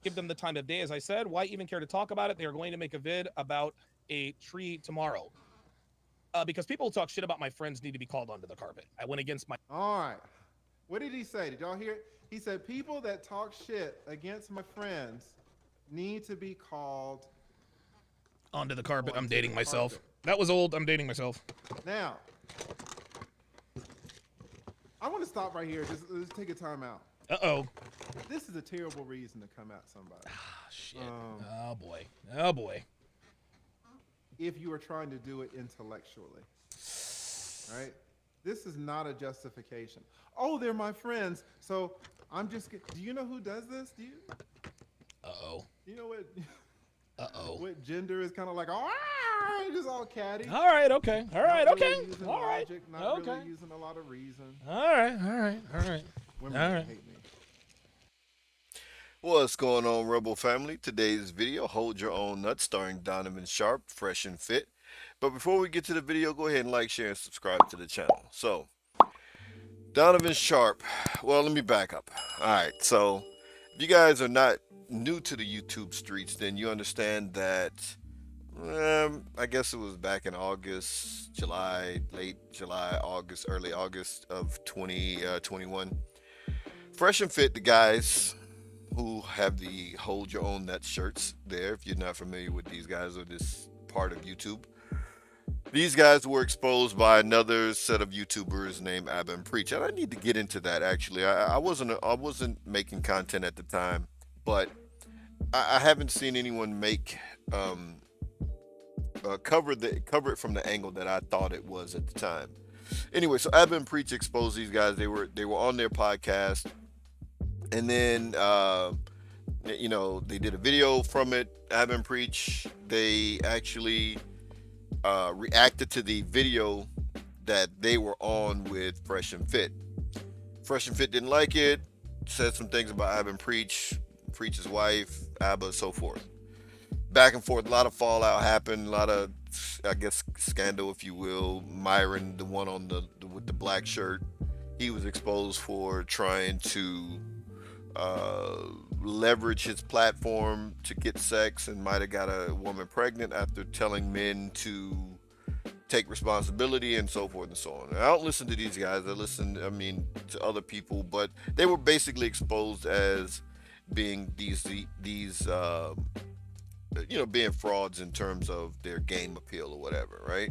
give them the time of day. As I said, why even care to talk about it? They are going to make a vid about a tree tomorrow. Because people talk shit about my friends need to be called onto the carpet. I went against my All right. What did he say? Did y'all hear it? He said, people that talk shit against my friends need to be called onto the carpet. I'm onto the dating myself. carpet. That was old. I'm dating myself. Now, I want to stop right here. Just let's take a time out. Uh-oh. This is a terrible reason to come at somebody. Ah, shit. Oh, boy. Oh, boy. If you are trying to do it intellectually, right? This is not a justification. Oh, they're my friends, so I'm just. Do you know who does this? Do you? Uh-oh. Do you know what? Uh-oh. What gender is kind of like? Oh, just all catty. All right, okay. All right, Not really okay. using All right. logic, not Okay. really using a lot of reason. All right, all right, all right. Women All right. hate me. What's going on, Rebel family? Today's video, Hold Your Own Nuts, starring Donovan Sharpe, fresh and fit. But before we get to the video, go ahead and like, share, and subscribe to the channel. So, Donovan Sharpe, well, let me back up. Alright, so, if you guys are not new to the YouTube streets, then you understand that, I guess it was back in August, July, late July, August, early August of 2021. Fresh and Fit, the guys who have the Hold Your Own Nuts shirts there, if you're not familiar with these guys or this part of YouTube. These guys were exposed by another set of YouTubers named Abba Preach, and I need to get into that actually. I wasn't making content at the time, but I haven't seen anyone make cover it from the angle that I thought it was at the time. Anyway, so Abba Preach exposed these guys. They were on their podcast, and then they did a video from it. Abba Preach, they actually reacted to the video that they were on with Fresh and Fit. Fresh and Fit didn't like it, said some things about Abba Preach's wife, Abba, so forth. Back and forth, a lot of fallout happened, a lot of, I guess, scandal, if you will. Myron, the one on with the black shirt, he was exposed for trying to leverage his platform to get sex and might have got a woman pregnant after telling men to take responsibility and so forth and so on. And I don't listen to these guys. To other people, but they were basically exposed as being being frauds in terms of their game appeal or whatever, right?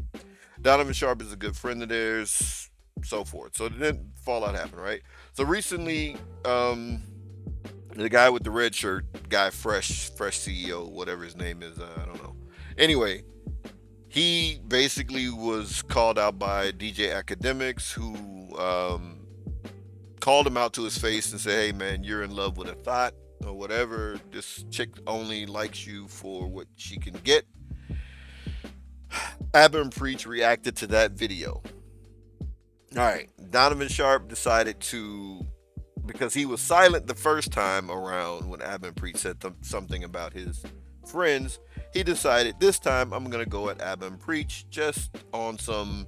Donovan Sharpe is a good friend of theirs, so forth. So then fallout happened, right? So recently, the guy with the red shirt, guy fresh CEO, whatever his name is, I don't know. Anyway, he basically was called out by DJ Academics, who called him out to his face and said, "Hey man, you're in love with a thought or whatever. This chick only likes you for what she can get." Abba Preach reacted to that video. All right, Donovan Sharpe decided to, because he was silent the first time around when Abba Preach said something about his friends, he decided this time I'm gonna go at Abba Preach just on some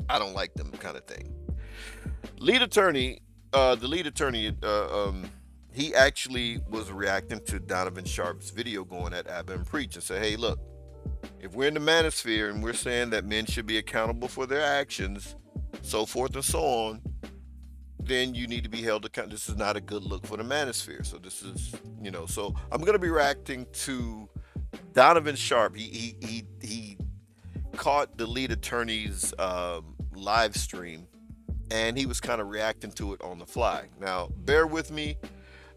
I don't like them kind of thing. The lead attorney, he actually was reacting to Donovan Sharpe's video going at Abba Preach and said, "Hey, look, if we're in the manosphere and we're saying that men should be accountable for their actions, so forth and so on, then you need to be held accountable. This is not a good look for the manosphere." So this is, so I'm going to be reacting to Donovan Sharpe. He caught the lead attorney's live stream, and he was kind of reacting to it on the fly. Now, bear with me.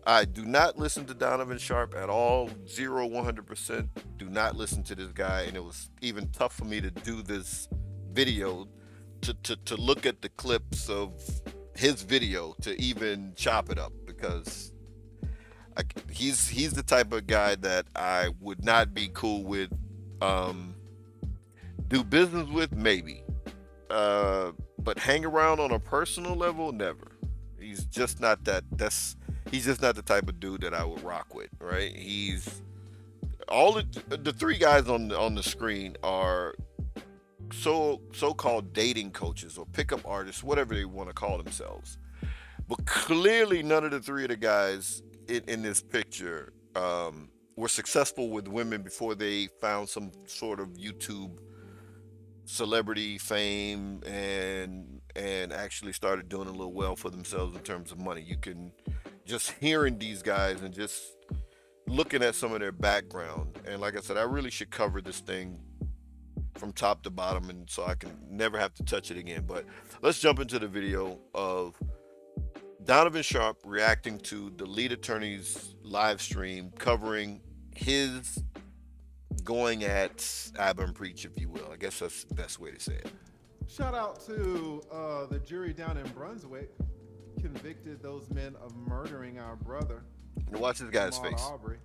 I do not listen to Donovan Sharpe at all. 100%. Do not listen to this guy. And it was even tough for me to do this video, to look at the clips of his video to even chop it up, because he's the type of guy that I would not be cool with. Do business with, maybe. But hang around on a personal level, never. He's just not that. He's just not the type of dude that I would rock with, right? He's all the three guys on the screen are so-called dating coaches or pickup artists, whatever they want to call themselves. But clearly, none of the three of the guys in this picture were successful with women before they found some sort of YouTube celebrity fame and actually started doing a little well for themselves in terms of money. You can just hearing these guys and just looking at some of their background. And like I said, I really should cover this thing from top to bottom and so I can never have to touch it again. But let's jump into the video of Donovan Sharpe reacting to the lead attorney's live stream covering his going at Abba Preach, if you will. I guess that's the best way to say it. Shout out to the jury down in Brunswick, convicted those men of murdering our brother. And watch this guy's Ahmaud face. Arbery.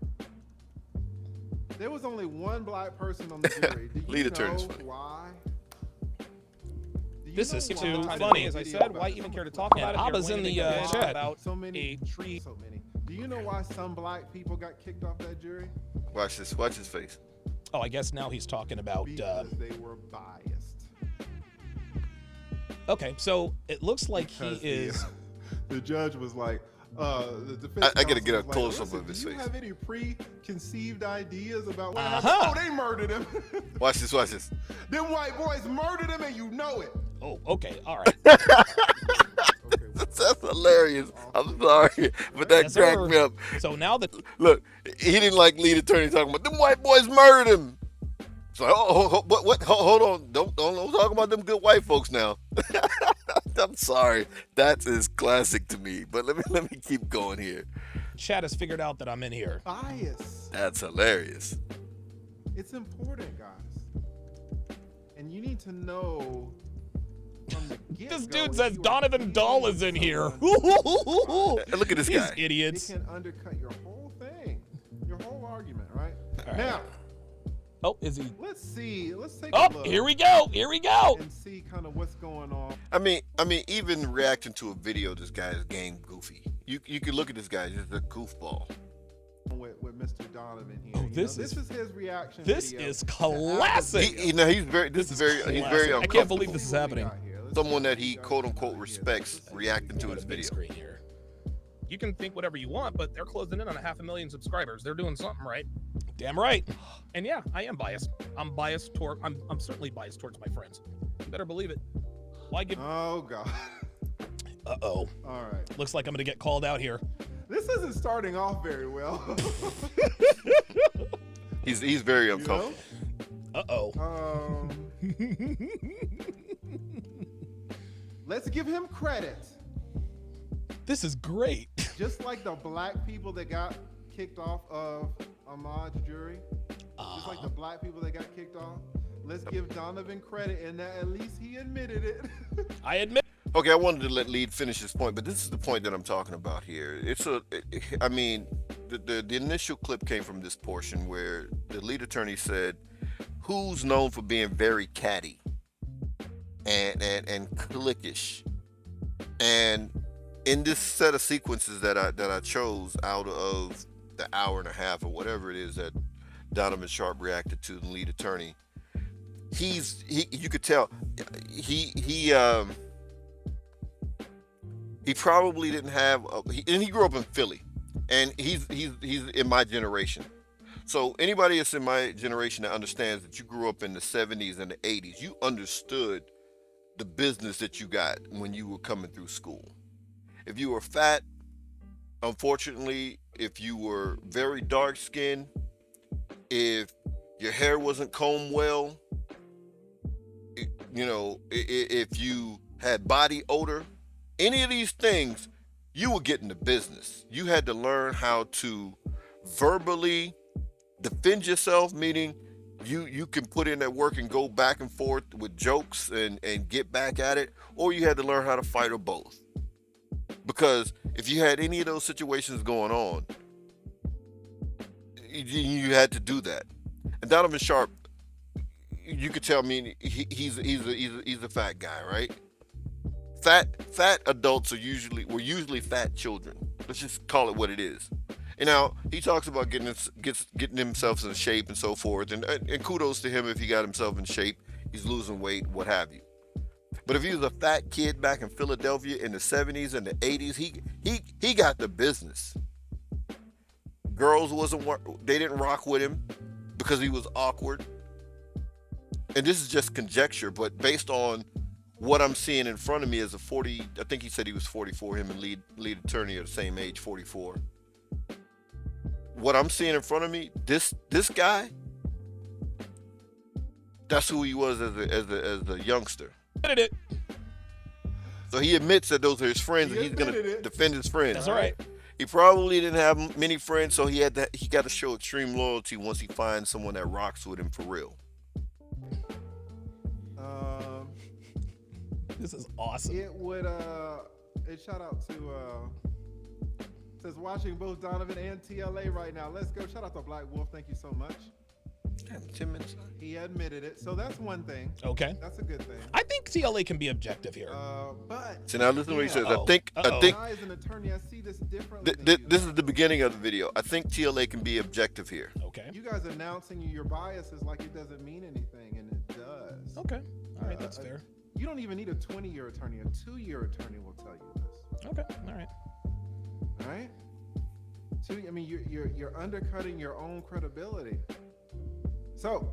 There was only one black person on the jury. Do you Lead know attorney's funny. why? Do you This know is why too the funny. video As I about said, why this? even care to talk about it? They're Abba's going in to the, make a bid chat. about So many a tree. So many. Do you know why some black people got kicked off that jury? Watch this. Watch his face. Oh, I guess now he's talking about. Because they were biased. Okay, so it looks like Because he is. The judge was like, the defense I gotta counsel get a was like, close-up "Listen, of his do you face." have any preconceived ideas about what Uh-huh. happened? Oh, they murdered him. Watch this. Watch this. Them white boys murdered him, and you know it. Oh, okay, all right. Okay, well, That's hilarious. I'm sorry, but that Yes, cracked sir. me up. So now that Look, he didn't like lead attorney talking about them white boys murdered him. So what? Hold on, don't talk about them good white folks now. I'm sorry, that is classic to me. But let me keep going here. Chad has figured out that I'm in here. bias. That's hilarious. It's important, guys. And you need to know from the get-go This dude if says you are Donovan feeding Dahl is in here. someone, And look at this These guy. it idiots. can undercut your whole thing, your whole argument, right? All right. Now, Oh, is he? let's see. Let's take Oh, a look here we go. Here we go. and see kind of what's going on. I mean, even reacting to a video, this guy is game goofy. You can look at this guy, just a goofball. With Mr. Donovan here. Oh, You this know, is- this is his reaction. This video is to classic. Abba's He's very. This is very. He's very classic. I can't uncomfortable. believe this is happening. Someone that he quote unquote respects reacting to Got his a big video. screen here. You can think whatever you want, but they're closing in on 500,000 subscribers. They're doing something right. Damn right. And yeah, I am biased. I'm biased toward. I'm certainly biased towards my friends. You better believe it. Why give? Oh God. Uh-oh. All right. Looks like I'm gonna get called out here. This isn't starting off very well. He's very You uncomfortable. know? Uh-oh. Let's give him credit. This is great. Just like the black people that got kicked off of Ahmaud's jury, just like the black people that got kicked off, let's give Donovan credit in that at least he admitted it. I admit. Okay, I wanted to let Lead finish his point, but this is the point that I'm talking about here. I mean, the initial clip came from this portion where the lead attorney said, "Who's known for being very catty and cliquish?" And in this set of sequences that I chose out of the hour and a half or whatever it is that Donovan Sharpe reacted to the lead attorney, you could tell he probably didn't have and he grew up in Philly, and he's in my generation. So anybody that's in my generation that understands that you grew up in the 70s and the 80s, you understood the business that you got when you were coming through school. If you were fat, unfortunately, if you were very dark skinned, if your hair wasn't combed well, if you had body odor, any of these things, you were getting the business. You had to learn how to verbally defend yourself, meaning you can put in that work and go back and forth with jokes and get back at it, or you had to learn how to fight, or both. Because if you had any of those situations going on, you had to do that. And Donovan Sharpe, you could tell me he's a fat guy, right? Fat adults were usually fat children. Let's just call it what it is. And now he talks about getting himself in shape and so forth, and kudos to him if he got himself in shape. He's losing weight, what have you. But if he was a fat kid back in Philadelphia in the 70s and the 80s, he got the business. Girls they didn't rock with him because he was awkward. And this is just conjecture, but based on what I'm seeing in front of me as a 40, I think he said he was 44, him and lead attorney are the same age, 44. What I'm seeing in front of me, this guy, that's who he was as a youngster. It. So he admits that those are his friends, He and he's gonna admitted it. defend his friends. That's all right. He probably didn't have many friends, so he got to show extreme loyalty once he finds someone that rocks with him for real. This is awesome. It would shout out to says watching both Donovan and TLA right now. Let's go. Shout out to Black Wolf. Thank you so much. Damn, 10 minutes. He admitted it. So that's one thing. Okay. That's a good thing. I think TLA can be objective here. But So now listen to what he says. I Uh-oh. think I, as an attorney, I see this differently. than you this guys. is the beginning of the video. I think TLA can be objective here. Okay. You guys announcing your biases like it doesn't mean anything, and it does. Okay. All right. That's fair. You don't even need a 20-year attorney. A 2-year attorney will tell you this. Okay. All right. All right. So I mean, you're undercutting your own credibility. So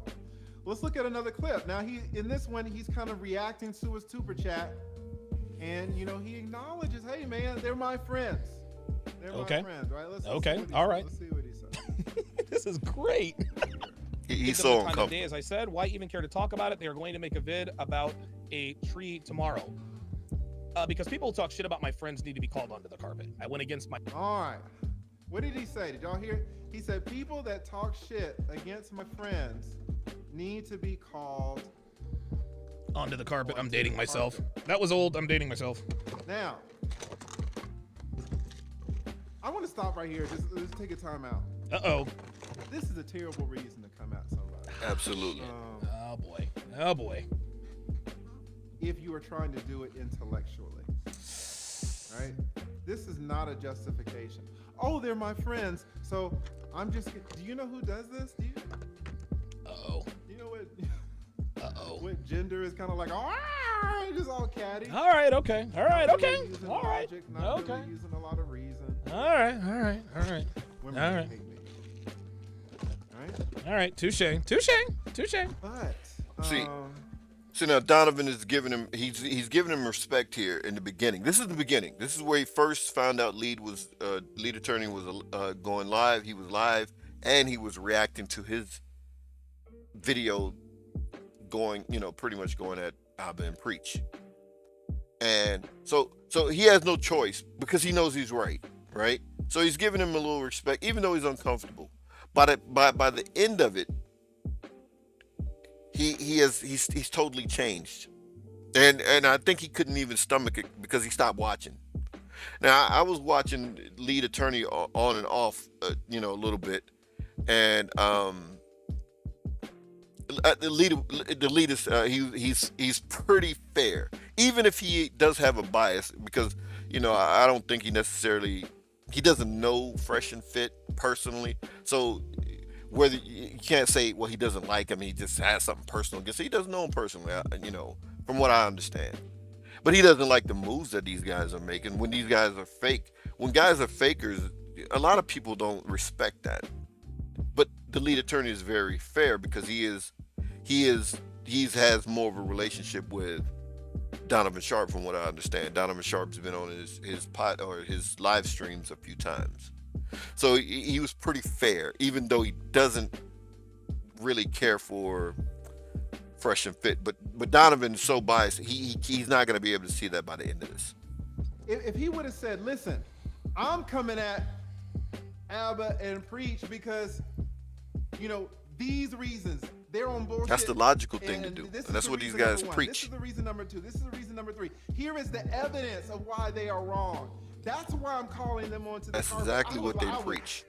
let's look at another clip. Now in this one, he's kind of reacting to his super chat, and he acknowledges, "Hey man, they're my friends. They're Okay. my friends." Right? Let's Okay, see what he all says. right. Let's see what he says. This is great. He's It's so the time of day, uncomfortable. as I said. Why even care to talk about it? They are going to make a vid about a tree tomorrow. Because people who talk shit about my friends need to be called onto the carpet. I went against my. All right. What did he say? Did y'all hear? He said, "People that talk shit against my friends need to be called." Onto the carpet. I'm Onto dating the myself. carpet. That was old. I'm dating myself. Now, I want to stop right here. Just take a time out. Uh-oh. This is a terrible reason to come at somebody. Absolutely. Oh, boy. Oh, boy. If you are trying to do it intellectually, right? This is not a justification. Oh, they're my friends, so I'm just. Do you know who does this? Do you? Uh-oh. You know what? Uh-oh. What gender is kind of like? Oh, just all catty. All right. Okay. All right. Not Okay. really using All right. logic, not Okay. really using a lot of reason. All right. All right. All right. Women All right. hate me. All right. All right. Touche. Touche. Touche. But See, So now Donovan is giving him he's giving him respect here in the beginning. This is the beginning. This is where he first found out lead attorney was going live. He was live and he was reacting to his video going, pretty much going at Abba and Preach. And so he has no choice because he knows he's right? So he's giving him a little respect, even though he's uncomfortable. By the end of it, he's totally changed, and I think he couldn't even stomach it because he stopped watching. Now I was watching lead attorney on and off, a little bit, and the lead is he's pretty fair, even if he does have a bias, because I don't think he doesn't know Fresh and Fit personally, so. Whether you can't say, well, he doesn't like him, he just has something personal against him. He doesn't know him personally, from what I understand. But he doesn't like the moves that these guys are making. When these guys are fake, when guys are fakers, a lot of people don't respect that. But the lead attorney is very fair because he has more of a relationship with Donovan Sharpe, from what I understand. Donovan Sharpe's been on his live streams a few times. So he was pretty fair, even though he doesn't really care for Fresh and Fit. But Donovan's so biased, he's not going to be able to see that by the end of this. if he would have said, "Listen, I'm coming at Abba and Preach because, these reasons, they're on bullshit." That's the logical thing to and do, this and is that's the what these reason guys number one. preach. This is the reason number 2. This is the reason number 3. Here is the evidence of why they are wrong. That's why I'm calling them onto the That's carpet. exactly what they I would- preach.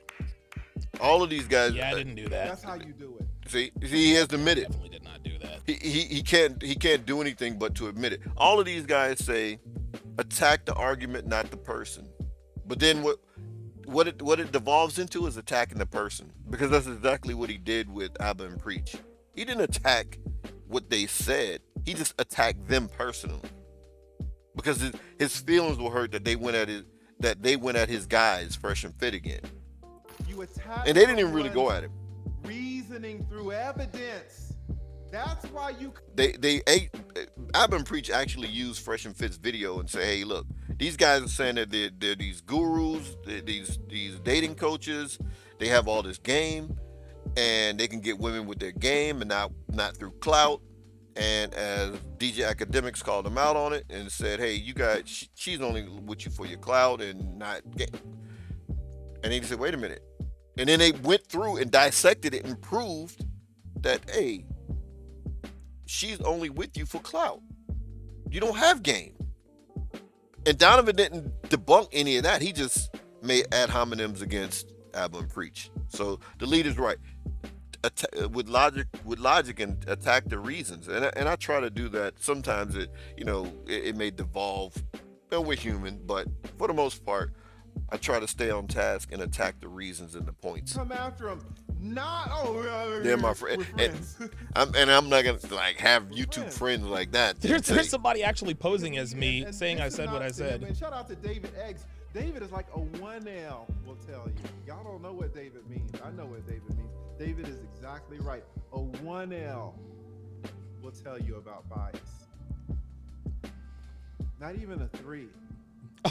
All of these guys. Yeah, I didn't do that. That's how you do it. See, he has admitted. Definitely did not do that. He can't do anything but to admit it. All of these guys say, attack the argument, not the person. But then what it devolves into is attacking the person, because that's exactly what he did with Abba and Preach. He didn't attack what they said. He just attacked them personally, because his feelings were hurt that they went at his guys, Fresh and Fit, again. You attack. And they didn't even really go someone's at him. Reasoning through evidence. That's why you. Abin Preach actually used Fresh and Fit's video and say, hey, look, these guys are saying that they're these gurus, these dating coaches, they have all this game, and they can get women with their game and not through clout. And as DJ Academics called them out on it and said, hey, you guys, she's only with you for your clout and not game. And they said, wait a minute. And then they went through and dissected it and proved that, hey, she's only with you for clout. You don't have game. And Donovan didn't debunk any of that. He just made ad hominems against Abin Preach. So the leader's right. With logic and attack the reasons. And I try to do that. Sometimes it may devolve. And we're human, but for the most part, I try to stay on task and attack the reasons and the points. Come after them. They're my friend. And I'm not gonna have YouTube friends like that. There's somebody actually posing as me saying I said what I said. And shout out to David Eggs. David is like a 1L, will tell you. Y'all don't know what David means. I know what David means. David is exactly right. A 1L will tell you about bias. Not even a 3.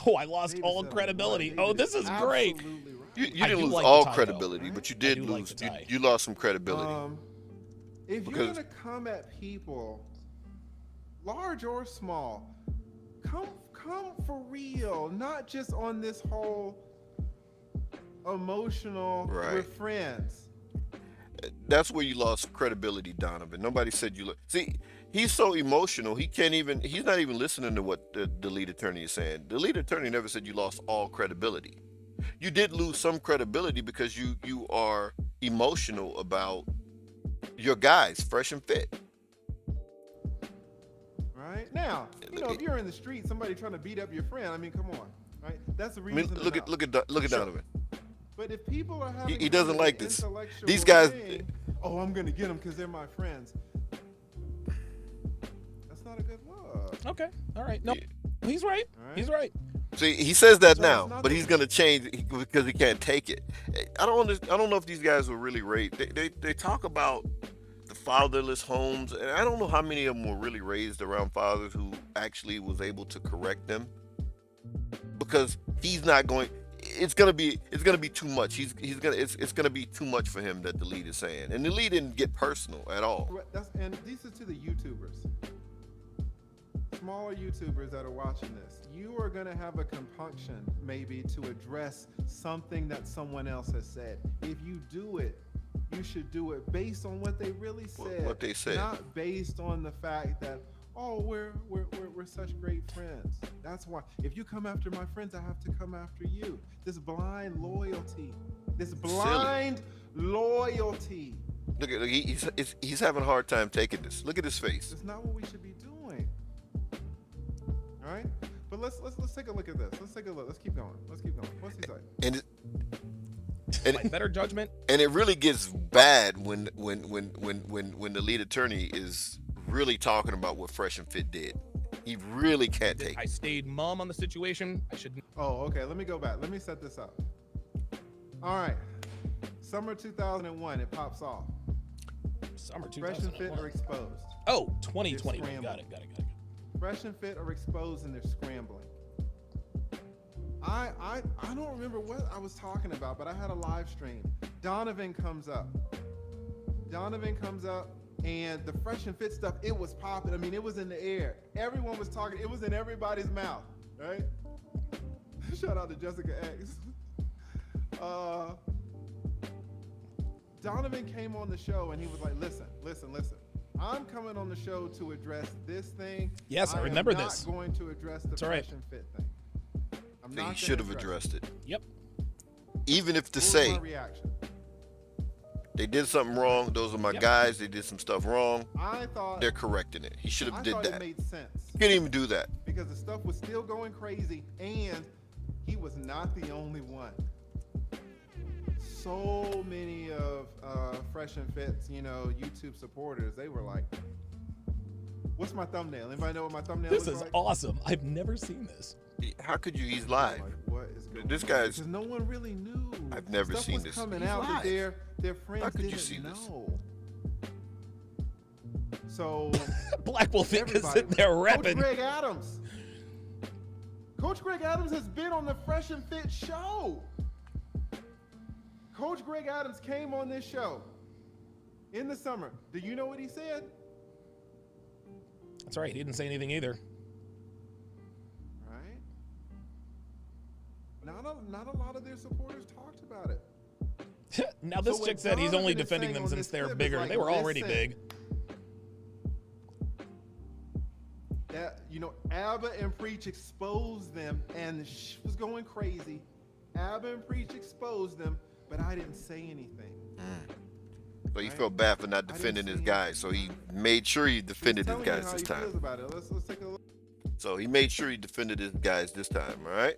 Oh, I lost David all said credibility. David Oh, this is great. absolutely right. You I didn't do lose like the all tie, credibility, though, but you I did do like lose. the tie. You lost some credibility. If Because- you're gonna come at people, large or small, come for real, not just on this whole emotional Right. we're friends. That's where you lost credibility, Donovan. Nobody said you look. See, he's so emotional. He's not even listening to what the lead attorney is saying. The lead attorney never said you lost all credibility. You did lose some credibility because you are emotional about your guys, Fresh and Fit. Right now, if you're in the street, somebody trying to beat up your friend, I mean, come on, right? That's the I reason. mean, look at Donovan. But if people are having He doesn't kind of like an this. intellectual These guys- thing, oh, I'm gonna get them because they're my friends. That's not a good look. Okay. All right. No, he's right. All right. He's right. See, he says that So now, it's not but the- he's gonna change because he can't take it. I don't know if these guys were really raised. They talk about the fatherless homes, and I don't know how many of them were really raised around fathers who actually was able to correct them. Because he's not going. It's gonna be too much. It's gonna be too much for him that the lead is saying, and the lead didn't get personal at all. And these are to the YouTubers, smaller YouTubers that are watching this. You are going to have a compunction maybe to address something that someone else has said. If you do it, you should do it based on what they really said. What they said. Not based on the fact that, oh, we're such great friends. That's why if you come after my friends, I have to come after you. This blind loyalty. Loyalty. Look at he's having a hard time taking this. Look at his face. It's not what we should be doing. All right? But let's take a look at this. Let's take a look. Let's keep going. What's he say? My better judgment. And it really gets bad when the lead attorney is really talking about what Fresh and Fit did. He really can't take I it. stayed mum on the situation. I should. Oh, okay. Let me go back. Let me set this up. All right. Summer 2001, it pops off. Summer Fresh and Fit 2001. are exposed. Oh, 2020. They're Got it. Fresh and Fit are exposed and they're scrambling. I don't remember what I was talking about, but I had a live stream. Donovan comes up, and the Fresh and Fit stuff, it was popping. I mean, it was in the air. Everyone was talking. It was in everybody's mouth, right? Shout out to Jessica X. Donovan came on the show and he was like, listen. I'm coming on the show to address this thing. Yes, I remember am this. not going to address the It's all right. Fresh and Fit thing. I'm I think not he should have gonna addressed it. Yep. Even if to What was say my reaction? they did something wrong, those are my Yep. guys, they did some stuff wrong, I thought they're correcting it. He should I have did thought that. it made sense He didn't even do that. because the stuff was still going crazy, and he was not the only one. So many of Fresh and Fit's, YouTube supporters, they were like, "What's my thumbnail? Anybody know what my thumbnail This looks is like?" awesome. I've never seen this. How could you? He's I'm live. like, what is going This on, guy's- because no one really knew. I've never Stuff seen was this. coming He's out that live. their friends How could you didn't see this? know. So Black Wolf is everybody, sitting there Coach repping. Greg Adams. Coach Greg Adams has been on the Fresh and Fit show. Coach Greg Adams came on this show in the summer. Do you know what he said? That's right. He didn't say anything either. Right? Not a lot of their supporters talked about it. Now this So chick what said he's only Donovan is defending saying them on since this they're clip is bigger. like, They were already listen, big. That, Abba and Preach exposed them, and was going crazy. Abba and Preach exposed them, but I didn't say anything. So he Right. felt bad for not I didn't defending his see guys. So he made sure he defended his Telling you guys how this he feels time. about it. Let's take a look. So he made sure he defended his guys this time. All right.